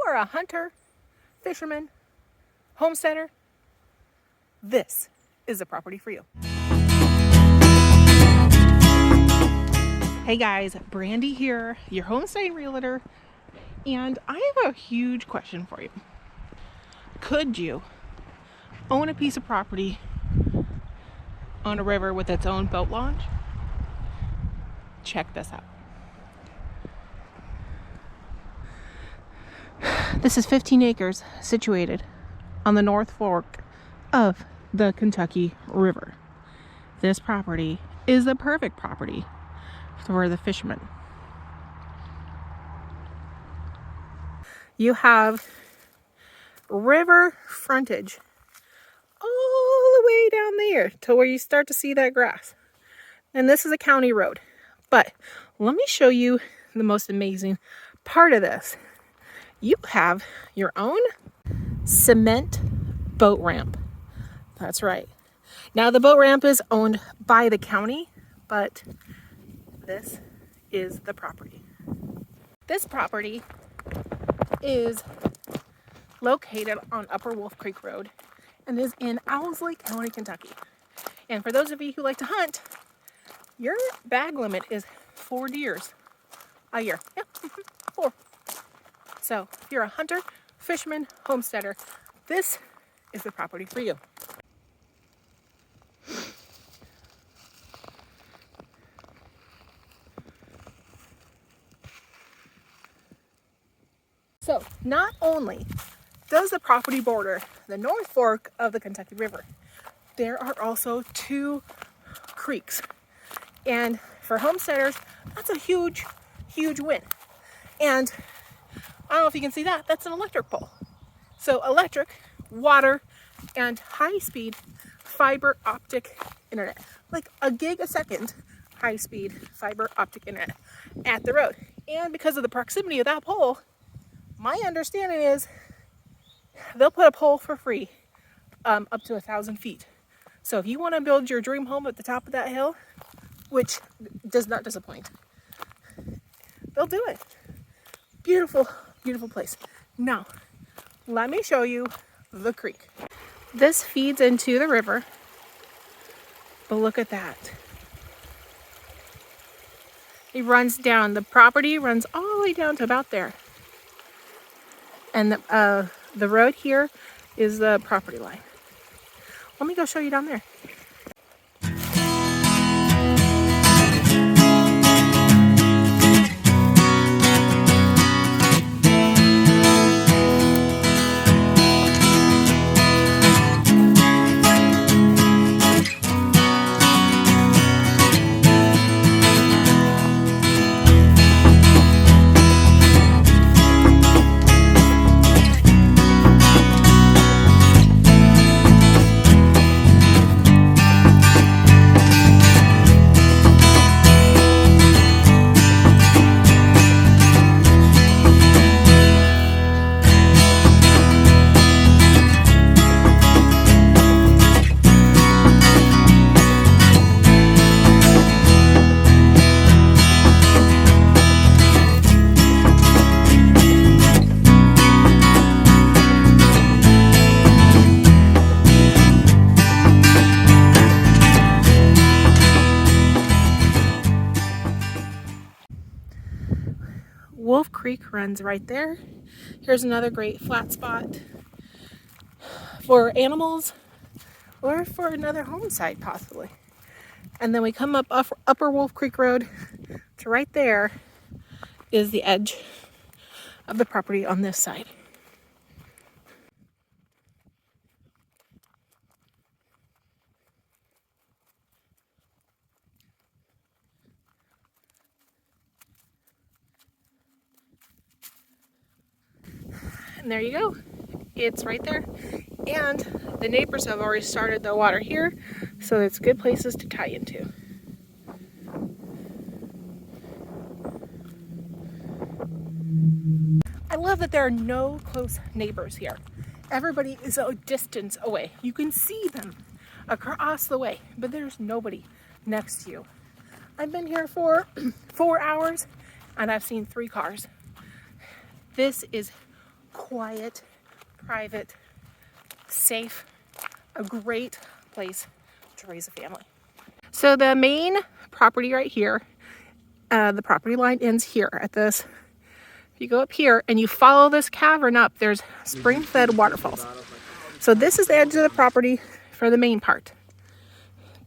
are a hunter, fisherman, homesteader, this is a property for you. Hey guys, Brandy here, your homesteading realtor, and I have a huge question for you. Could you own a piece of property on a river with its own boat launch? Check this out. This is 15 acres situated on the North Fork of the Kentucky River. This property is the perfect property for the fishermen. You have river frontage all the way down there to where you start to see that grass. And this is a county road. But let me show you the most amazing part of this. You have your own cement boat ramp. That's right. Now the boat ramp is owned by the county, but this is the property. This property is located on Upper Wolf Creek Road and is in Owsley County, Kentucky. And for those of you who like to hunt, your bag limit is 4 deers a year. Yep, 4. So if you're a hunter, fisherman, homesteader, this is the property for you. So not only does the property border the North Fork of the Kentucky River, there are also 2 creeks. And for homesteaders, that's a huge, huge win. And I don't know if you can see that, that's an electric pole. So electric, water, and high-speed fiber optic internet. Like a gig a second high-speed fiber optic internet at the road. And because of the proximity of that pole, my understanding is they'll put a pole for free up to 1,000 feet. So if you want to build your dream home at the top of that hill, which does not disappoint, they'll do it. Beautiful, beautiful place. Now, let me show you the creek. This feeds into the river, but look at that. It runs down. The property runs all the way down to about there. And the road here is the property line. Let me go show you down there. Wolf Creek runs right there. Here's another great flat spot for animals or for another home site possibly. And then we come up Upper Wolf Creek Road to right there is the edge of the property on this side. And there you go. It's right there. And the neighbors have already started the water here, so it's good places to tie into. I love that there are no close neighbors here. Everybody is a distance away. You can see them across the way, but there's nobody next to you. I've been here for 4 hours and I've seen 3 cars. This is quiet, private, safe, a great place to raise a family. So the main property right here, the property line ends here at this. If you go up here and you follow this cavern up, there's spring-fed waterfalls. So this is the edge of the property for the main part.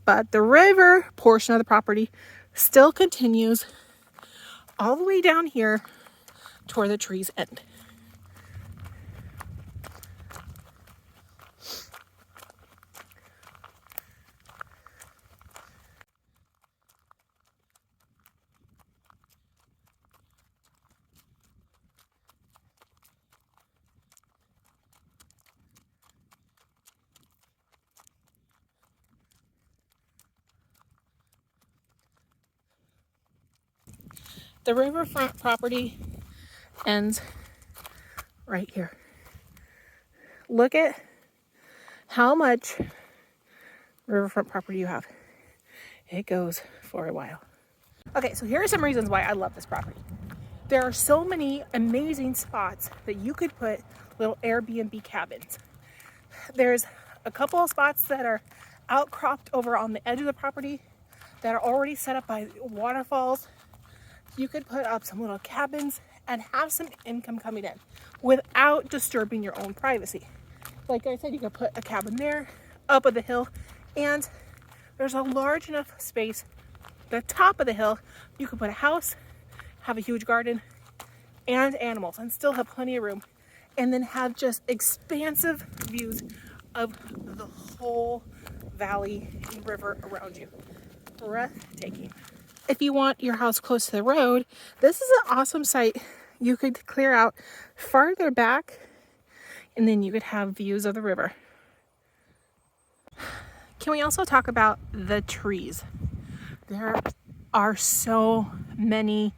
But the river portion of the property still continues all the way down here to where the trees end. The riverfront property ends right here. Look at how much riverfront property you have. It goes for a while. Okay, so here are some reasons why I love this property. There are so many amazing spots that you could put little Airbnb cabins. There's a couple of spots that are outcropped over on the edge of the property that are already set up by waterfalls. You could put up some little cabins and have some income coming in without disturbing your own privacy. Like I said, you could put a cabin there, up at the hill, and there's a large enough space. The top of the hill, you could put a house, have a huge garden, and animals, and still have plenty of room. And then have just expansive views of the whole valley and river around you. Breathtaking. If you want your house close to the road, this is an awesome site. You could clear out farther back and then you could have views of the river. Can we also talk about the trees? There are so many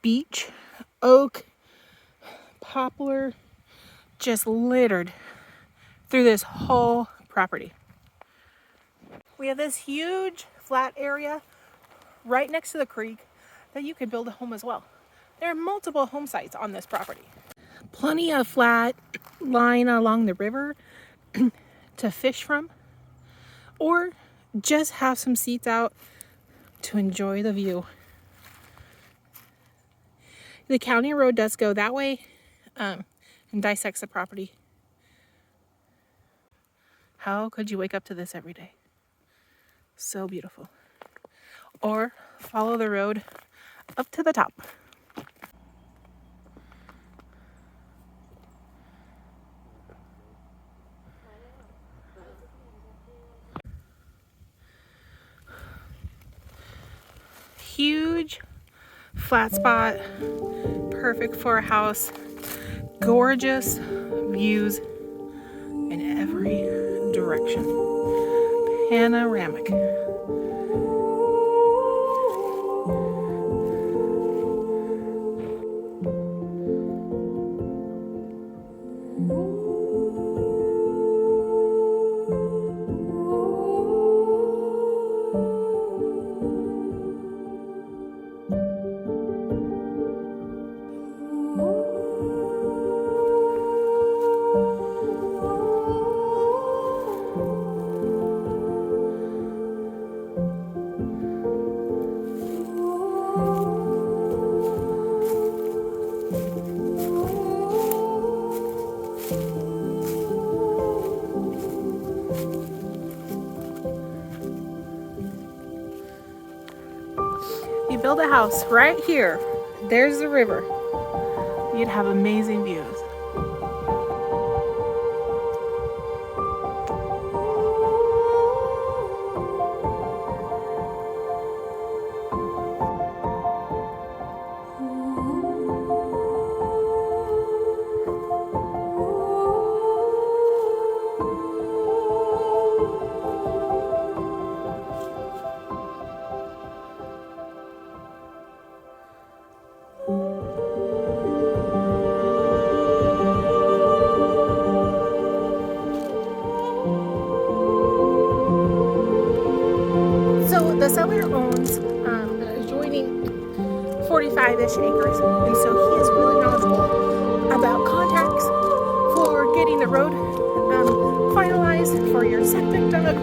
beech, oak, poplar, just littered through this whole property. We have this huge flat area right next to the creek that you could build a home as well. There are multiple home sites on this property. Plenty of flat line along the river to fish from, or just have some seats out to enjoy the view. The county road does go that way and dissects the property. How could you wake up to this every day? So beautiful. Or follow the road up to the top. Huge flat spot, perfect for a house. Gorgeous views in every direction. Panoramic. You build a house right here, there's the river. You'd have amazing views. So the seller owns the adjoining 45-ish acres, and so he is really knowledgeable about contacts getting the road finalized for your septic dug,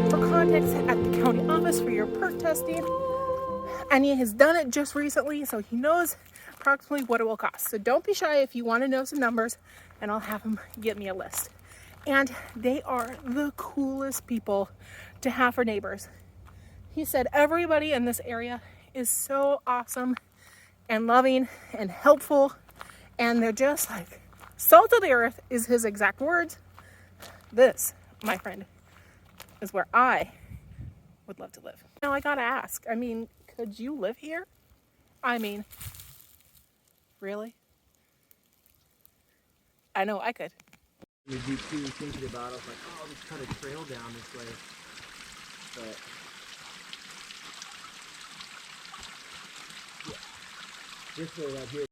for contacts at the county office for your perk testing. And he has done it just recently, so he knows approximately what it will cost. So don't be shy if you want to know some numbers, and I'll have him get me a list. And they are the coolest people to have for neighbors. He said everybody in this area is so awesome and loving and helpful, and they're just like salt of the earth, is his exact words. This, my friend, is where I would love to live. Now I gotta ask, I mean, could you live here? I mean, really? I know I could. Would be too thinking about it, I was like, oh, I'll just cut a trail down this way. But yeah, this way right here.